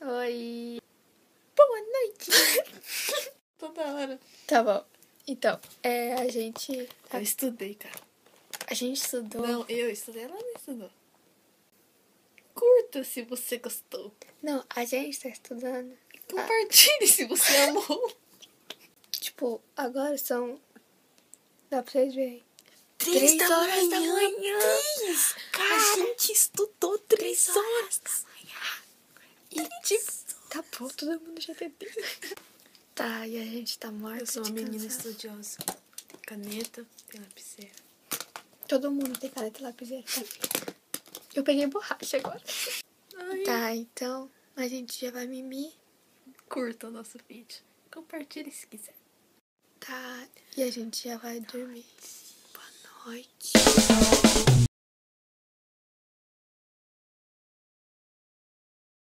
Oi. Boa noite. Toda hora. Tá bom. Então, a gente... Eu estudei, cara. A gente estudou... Não, eu estudei, ela não estudou. Curta se você gostou. Não, a gente tá estudando. Compartilhe se você amou. Tipo, agora são... Dá pra vocês verem. 3 3 horas da manhã. A gente estudou 3 horas da manhã. E tipo, tá bom, todo mundo já entendeu. Tá, e a gente tá morta. Eu sou uma de menina cansaço. estudiosa. Caneta e lapiseira. Todo mundo tem caneta e lapiseira, tá? Eu peguei borracha agora. Ai. Tá, então a gente já vai mimir. Curta o nosso vídeo. Compartilhe se quiser. Tá, e a gente já vai dormir. Boa noite.